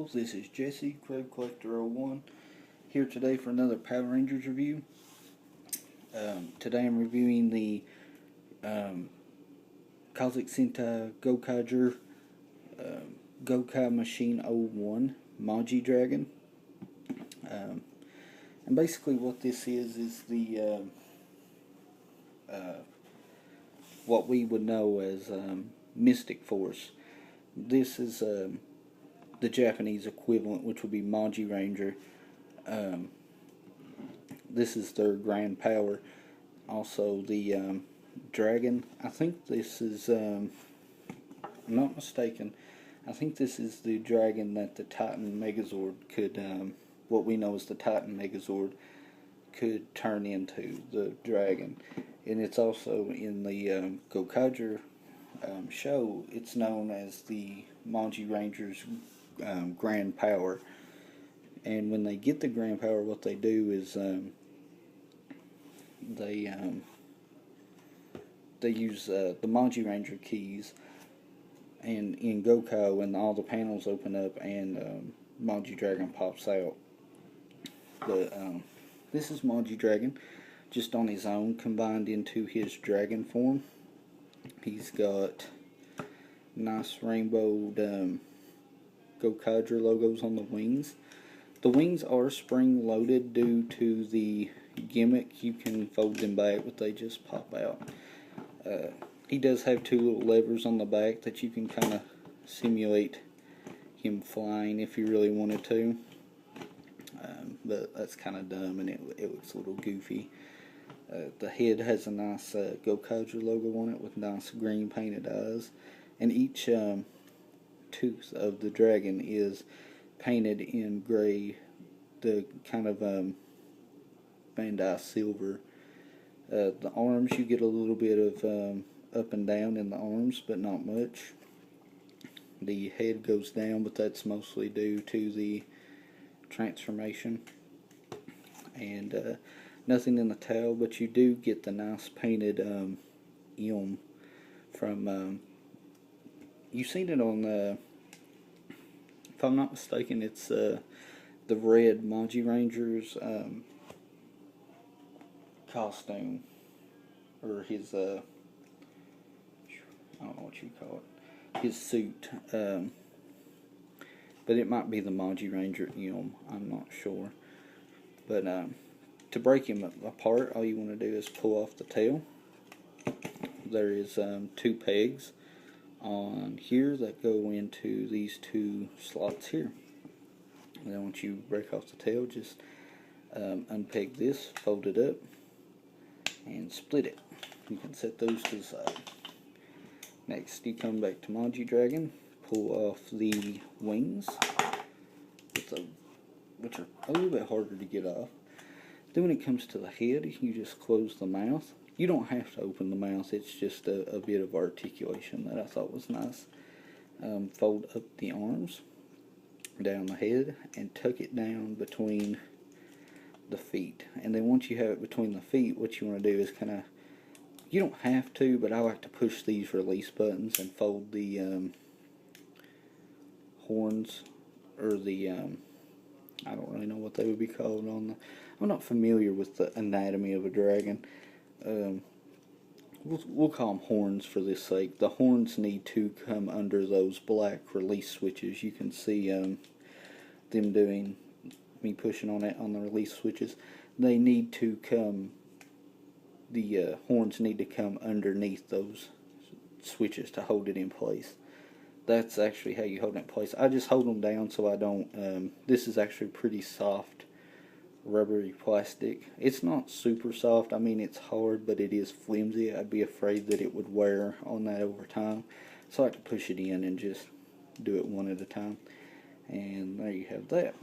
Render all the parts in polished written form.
Hello, this is Jesse, Crab Collector 01, here today for another Power Rangers review. Today I'm reviewing the Kazik Sentai Gokai Gokai Machine 01 Majidragon. And basically what this is the what we would know as Mystic Force. This is the Japanese equivalent, which would be Majidragon. This is their grand power. Also, the dragon. I think this is, I'm not mistaken, I think this is the dragon that the Titan Megazord could, what we know as the Titan Megazord, could turn into the dragon. And it's also in the Gokai show, it's known as the Majidragon's grand power. And when they get the grand power, what they do is they use the Majidragon keys, and in Gokai, when all the panels open up and Majidragon pops out. But this is Majidragon just on his own, combined into his dragon form. He's got nice rainbowed Gokai logos on the wings. The wings are spring-loaded due to the gimmick. You can fold them back, but they just pop out. He does have two little levers on the back that you can kind of simulate him flying if you really wanted to. But that's kind of dumb, and it looks a little goofy. The head has a nice Gokai logo on it with nice green painted eyes. And each tooth of the dragon is painted in gray, the kind of Bandai silver. The arms, you get a little bit of up and down in the arms, but not much. The head goes down, but that's mostly due to the transformation. And nothing in the tail, but you do get the nice painted elm from, you've seen it on, if I'm not mistaken, it's the red Majidragon's costume, or his, I don't know what you call it, his suit, but it might be the Majidragon elm, I'm not sure. But to break him apart, all you want to do is pull off the tail. There is two pegs on here that go into these two slots here. And then once you break off the tail, just unpeg this, fold it up, and split it. You can set those to the side. Next, you come back to Majidragon, pull off the wings, which are a little bit harder to get off. Then when it comes to the head, you just close the mouth. You don't have to open the mouth, it's just a bit of articulation that I thought was nice. Fold up the arms, down the head, and tuck it down between the feet. And then once you have it between the feet, what you want to do is kind of, you don't have to, but I like to push these release buttons and fold the horns, or the, I don't really know what they would be called on the, I'm not familiar with the anatomy of a dragon. We'll call them horns for this sake. The horns need to come under those black release switches. You can see them doing, me pushing on it on the release switches. They need to come, the horns need to come underneath those switches to hold it in place. That's actually how you hold it in place. I just hold them down so I don't, this is actually pretty soft rubbery plastic. It's not super soft, I mean it's hard, but it is flimsy. I'd be afraid that it would wear on that over time. So I like to push it in and just do it one at a time. And there you have that.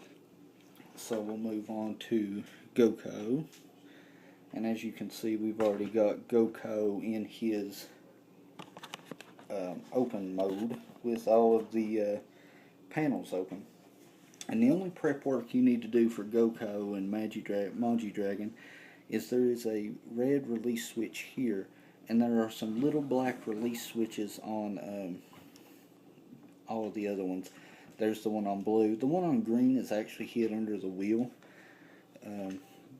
So we'll move on to Gokai. And as you can see, we've already got Gokai in his open mode with all of the panels open. And the only prep work you need to do for Gokai and Majidragon is there is a red release switch here, and there are some little black release switches on all of the other ones. There's the one on blue. The one on green is actually hid under the wheel.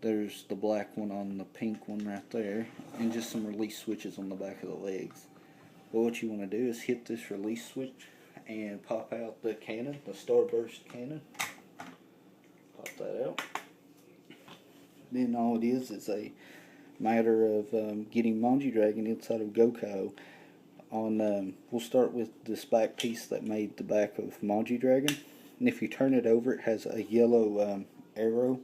There's the black one on the pink one right there, and just some release switches on the back of the legs. But what you want to do is hit this release switch and pop out the cannon, the starburst cannon. Pop that out. Then all it is a matter of getting Majidragon inside of Gokai. We'll start with this back piece that made the back of Majidragon, and if you turn it over, it has a yellow arrow.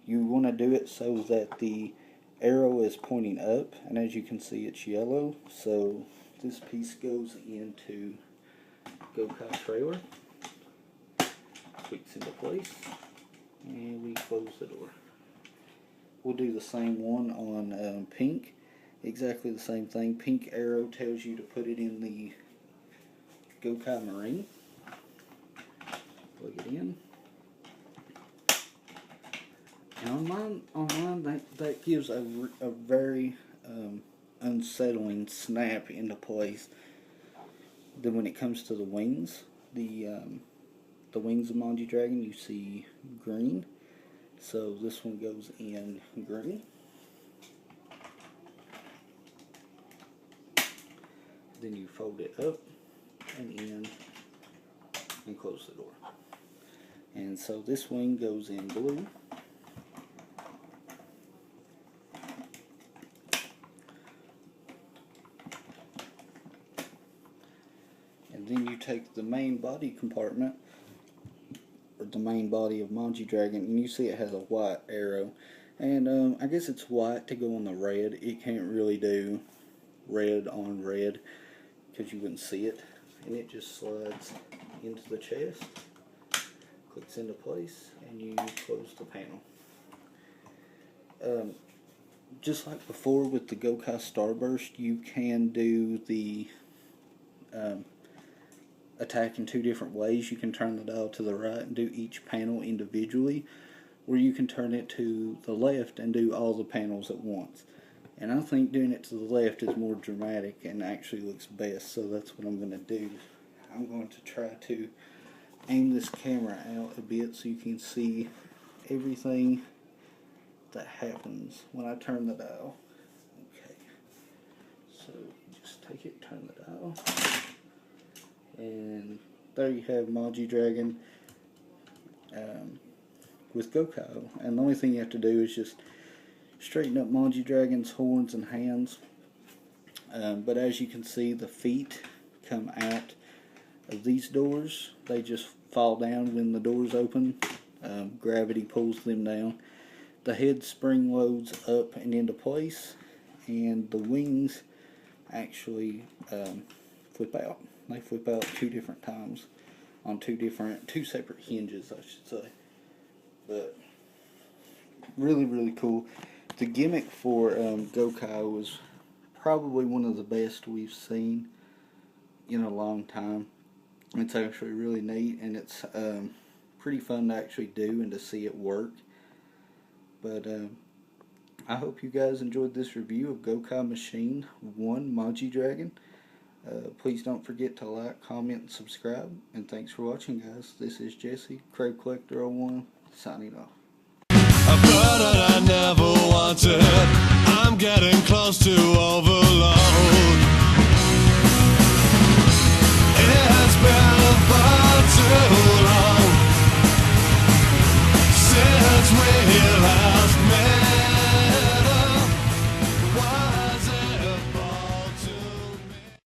You want to do it so that the arrow is pointing up, and as you can see, it's yellow. So this piece goes into Gokai trailer, clicks into place, and we close the door. We'll do the same one on pink. Exactly the same thing. Pink arrow tells you to put it in the Gokai Marine. Plug it in. And on mine that gives a very unsettling snap into place. Then when it comes to the wings, the wings of Majidragon, you see green. So this one goes in green. Then you fold it up and in and close the door. And so this wing goes in blue. And then you take the main body compartment, or the main body of Majidragon, and you see it has a white arrow. And I guess it's white to go on the red. It can't really do red on red because you wouldn't see it. And it just slides into the chest, clicks into place, and you close the panel. Just like before with the Gokai Starburst, you can do the attack in two different ways. You can turn the dial to the right and do each panel individually, or you can turn it to the left and do all the panels at once. And I think doing it to the left is more dramatic and actually looks best, so that's what I'm going to do. I'm going to try to aim this camera out a bit so you can see everything that happens when I turn the dial. Okay, so just take it, turn the dial, and there you have Majidragon with Gokai. And the only thing you have to do is just straighten up Majidragon's horns and hands. But as you can see, the feet come out of these doors. They just fall down when the doors open. Gravity pulls them down. The head spring loads up and into place, and the wings actually flip out. They flip out 2 different times on 2 separate hinges, I should say. But really, really cool. The gimmick for Gokai was probably one of the best we've seen in a long time. It's actually really neat, and it's pretty fun to actually do and to see it work. But I hope you guys enjoyed this review of Gokai Machine 1 Majidragon. Please don't forget to like, comment, and subscribe. And thanks for watching, guys. This is Jesse, Crab Collector 01, signing off. A bird that I never wanted, I'm getting close to over.